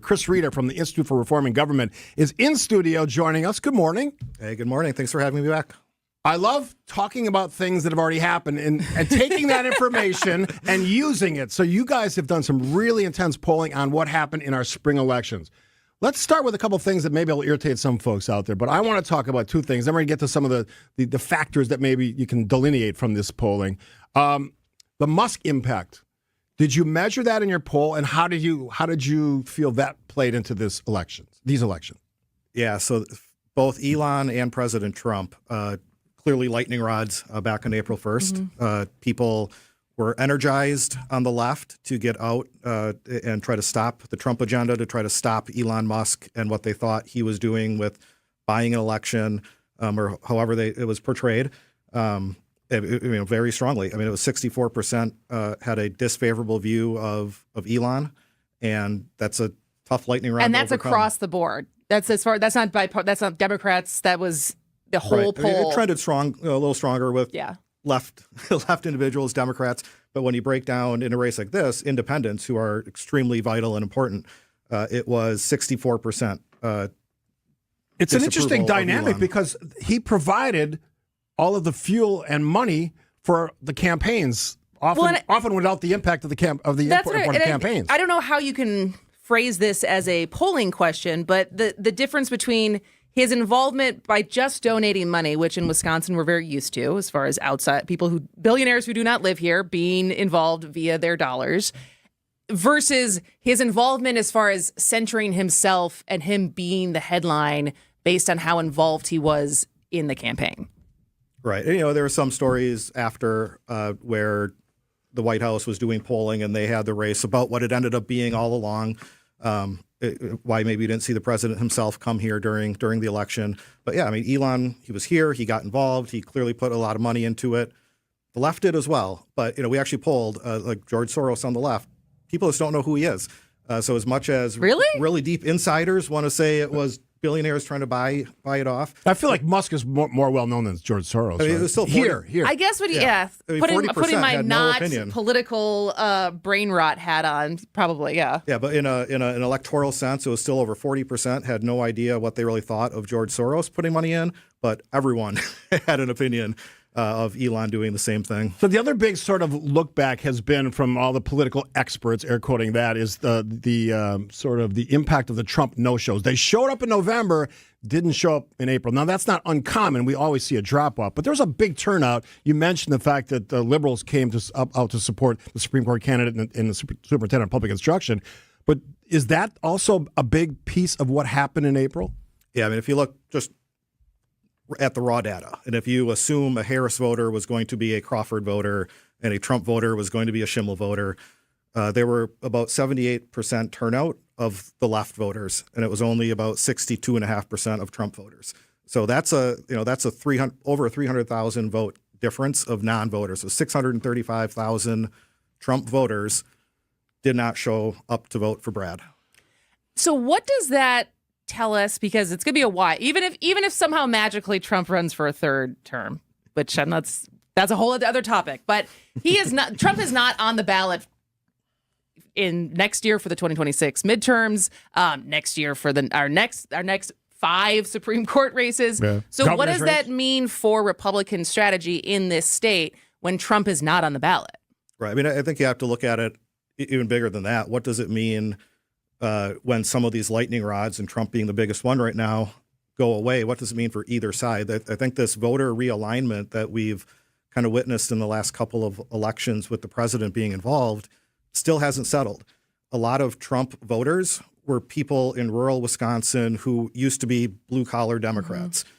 Chris Reeder from the Institute for Reforming Government is in studio joining us. Good morning. Hey, good morning. Thanks for having me back. I love talking about things that have already happened and taking that information and using it. So you guys have done some really intense polling on what happened in our spring elections. Let's start with a couple of things that maybe will irritate some folks out there. But I want to talk about two things. Then we're going to get to some of the factors that maybe you can delineate from this polling. The Musk impact. Did you measure that in your poll, and how did you feel that played into these elections? Yeah, so both Elon and President Trump, clearly lightning rods back on April 1st. Mm-hmm. People were energized on the left to get out and try to stop the Trump agenda, to try to stop Elon Musk and what they thought he was doing with buying an election, or however it was portrayed. Very strongly. I mean, it was 64% had a disfavorable view of Elon, and that's a tough lightning rod. And that's across the board. That's not Democrats. That was the whole poll. I mean, it trended strong, a little stronger with left individuals, Democrats. But when you break down in a race like this, independents, who are extremely vital and important, it was 64%. It's an interesting dynamic because he provided all of the fuel and money for the campaigns, often without the impact of the campaigns. I don't know how you can phrase this as a polling question, but the difference between his involvement by just donating money, which in Wisconsin we're very used to, as far as outside billionaires who do not live here being involved via their dollars, versus his involvement as far as centering himself and him being the headline based on how involved he was in the campaign. Right. And, there were some stories after where the White House was doing polling and they had the race about what it ended up being all along. Why maybe you didn't see the president himself come here during the election. But yeah, I mean, Elon, he was here, he got involved, he clearly put a lot of money into it. The left did as well. But, we actually polled like George Soros on the left. People just don't know who he is. So as much as really deep insiders want to say it was billionaires trying to buy it off. I feel like Musk is more well known than George Soros. I mean, it was still 40, here. I guess putting my not political brain rot hat on, probably, yeah. Yeah, but in an electoral sense, it was still over 40% had no idea what they really thought of George Soros putting money in, but everyone had an opinion of Elon doing the same thing. So the other big sort of look back has been from all the political experts, air quoting that, is the sort of the impact of the Trump no-shows. They showed up in November, didn't show up in April. Now, that's not uncommon. We always see a drop-off. But there was a big turnout. You mentioned the fact that the liberals came out to support the Supreme Court candidate and the superintendent of public instruction. But is that also a big piece of what happened in April? Yeah, I mean, if you look just at the raw data, and if you assume a Harris voter was going to be a Crawford voter and a Trump voter was going to be a Schimmel voter, there were about 78% turnout of the left voters, and it was only about 62.5% of Trump voters. So that's over a 300,000 vote difference of non-voters. So 635,000 Trump voters did not show up to vote for Brad. So what does that tell us? Because it's going to be a why. Even if somehow magically Trump runs for a third term, which that's a whole other topic. But he is not. Trump is not on the ballot in next year for the 2026 midterms. Next year for our next 5 Supreme Court races. Yeah. So what does that mean for Republican strategy in this state when Trump is not on the ballot? Right. I mean, I think you have to look at it even bigger than that. What does it mean when some of these lightning rods, and Trump being the biggest one right now, go away? What does it mean for either side? I think this voter realignment that we've kind of witnessed in the last couple of elections with the president being involved still hasn't settled. A lot of Trump voters were people in rural Wisconsin who used to be blue-collar Democrats. Mm-hmm.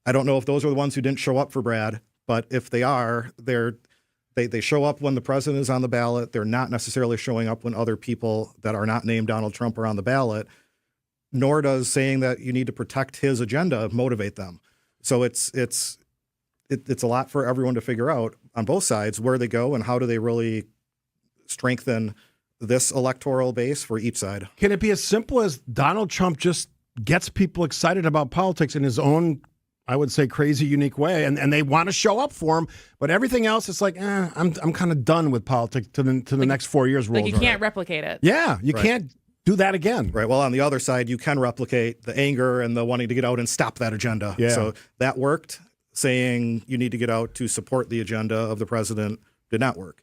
I don't know if those are the ones who didn't show up for Brad, but if they are, they show up when the president is on the ballot. They're not necessarily showing up when other people that are not named Donald Trump are on the ballot, nor does saying that you need to protect his agenda motivate them. So it's a lot for everyone to figure out on both sides where they go and how do they really strengthen this electoral base for each side. Can it be as simple as Donald Trump just gets people excited about politics in his own, I would say, crazy, unique way, and they want to show up for him, but everything else, it's like, I'm kind of done with politics to the next 4 years rolls. Like you can't replicate it. Yeah, you can't do that again. Right. Well, on the other side, you can replicate the anger and the wanting to get out and stop that agenda. Yeah. So that worked. Saying you need to get out to support the agenda of the president did not work.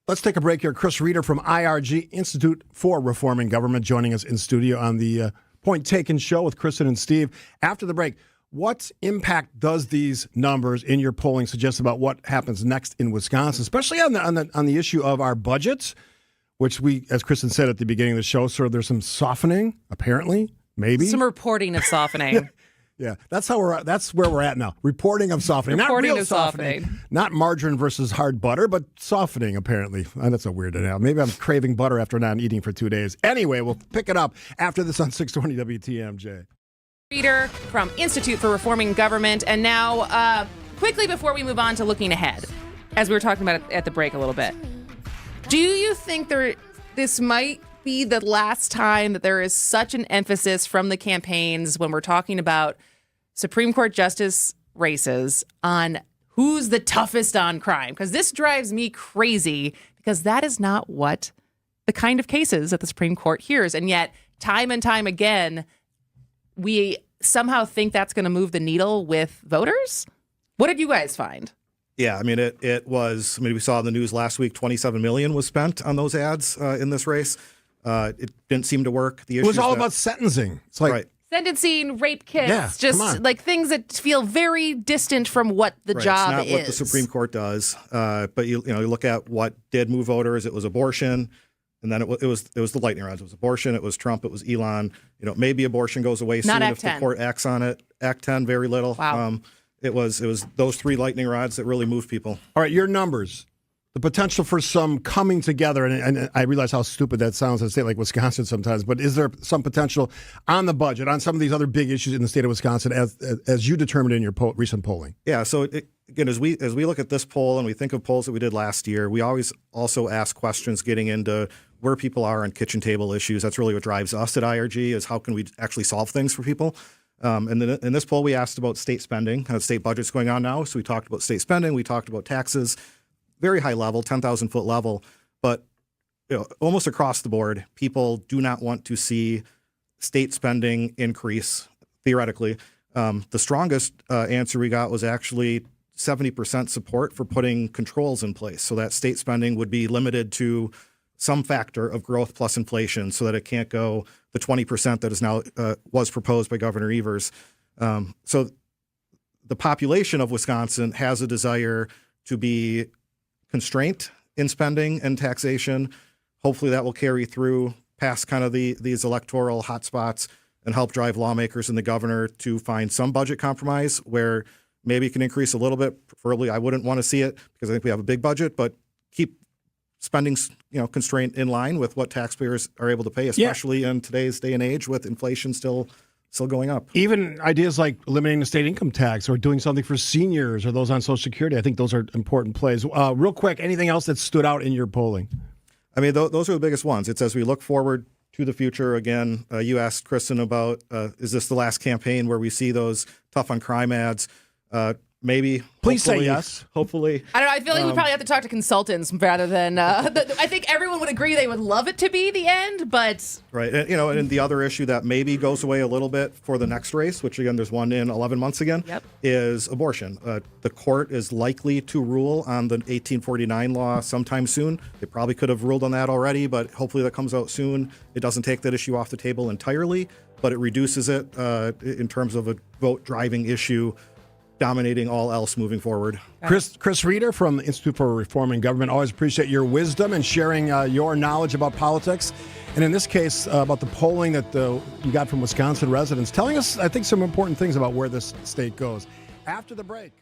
Let's take a break here. Chris Reeder from IRG, Institute for Reforming Government, joining us in studio on the Point Taken show with Kristen and Steve. After the break, what impact does these numbers in your polling suggest about what happens next in Wisconsin, especially on the issue of our budgets, which we, as Kristen said at the beginning of the show, sort of there's some softening, apparently, maybe. Some reporting of softening. Yeah, that's where we're at now. Reporting of softening. Reporting not real of softening. Not margarine versus hard butter, but softening, apparently. That's a weird analogy. Maybe I'm craving butter after not eating for 2 days. Anyway, we'll pick it up after this on 620 WTMJ. Reader from Institute for Reforming Government. And now, quickly before we move on to looking ahead, as we were talking about at the break a little bit, do you think this might be the last time that there is such an emphasis from the campaigns when we're talking about Supreme Court justice races on who's the toughest on crime? Because this drives me crazy, because that is not what the kind of cases that the Supreme Court hears. And yet, time and time again, we somehow think that's going to move the needle with voters. What did you guys find? Yeah, I mean, it was, we saw in the news last week, $27 million was spent on those ads in this race. It didn't seem to work. It was all about sentencing. It's like, right. Sentencing, rape kits, Yeah, just like things that feel very distant from what the job it's not is. what the Supreme Court does. But you look at what did move voters. It was abortion, and then it was the lightning rods. It was abortion. It was Trump. It was Elon. Maybe abortion goes away soon if the court acts on it. Act 10, very little. Wow. It was those three lightning rods that really moved people. all right, your numbers. The potential for some coming together, and I realize how stupid that sounds in a state like Wisconsin sometimes, but is there some potential on the budget, on some of these other big issues in the state of Wisconsin, as you determined in your recent polling? Yeah, so again, as we look at this poll and we think of polls that we did last year, we always also ask questions getting into where people are on kitchen table issues. That's really what drives us at IRG, is how can we actually solve things for people. And then in this poll, we asked about state spending, kind of state budgets going on now. So we talked about state spending, we talked about taxes. Very high level, 10,000-foot level, but almost across the board, people do not want to see state spending increase, theoretically. The strongest answer we got was actually 70% support for putting controls in place, so that state spending would be limited to some factor of growth plus inflation, so that it can't go the 20% that is now was proposed by Governor Evers. So the population of Wisconsin has a desire to be constraint in spending and taxation. Hopefully that will carry through past kind of these electoral hotspots and help drive lawmakers and the governor to find some budget compromise where maybe it can increase a little bit. Preferably, I wouldn't want to see it because I think we have a big budget, but keep spending, constraint in line with what taxpayers are able to pay, especially in today's day and age with inflation still going up. Even ideas like eliminating the state income tax or doing something for seniors or those on Social Security, I think those are important plays. Real quick, anything else that stood out in your polling? I mean, those are the biggest ones. It's as we look forward to the future. Again, you asked Kristen about, is this the last campaign where we see those tough on crime ads? Maybe. Please say yes. Hopefully. I don't know. I feel like we probably have to talk to consultants rather than. I think everyone would agree they would love it to be the end, but. Right. And the other issue that maybe goes away a little bit for the next race, which again, there's one in 11 months again, is abortion. The court is likely to rule on the 1849 law sometime soon. They probably could have ruled on that already, but hopefully that comes out soon. It doesn't take that issue off the table entirely, but it reduces it in terms of a vote-driving issue dominating all else moving forward. Chris Reeder from the Institute for Reforming Government. Always appreciate your wisdom and sharing your knowledge about politics. And in this case, about the polling that you got from Wisconsin residents, telling us, I think, some important things about where this state goes. After the break.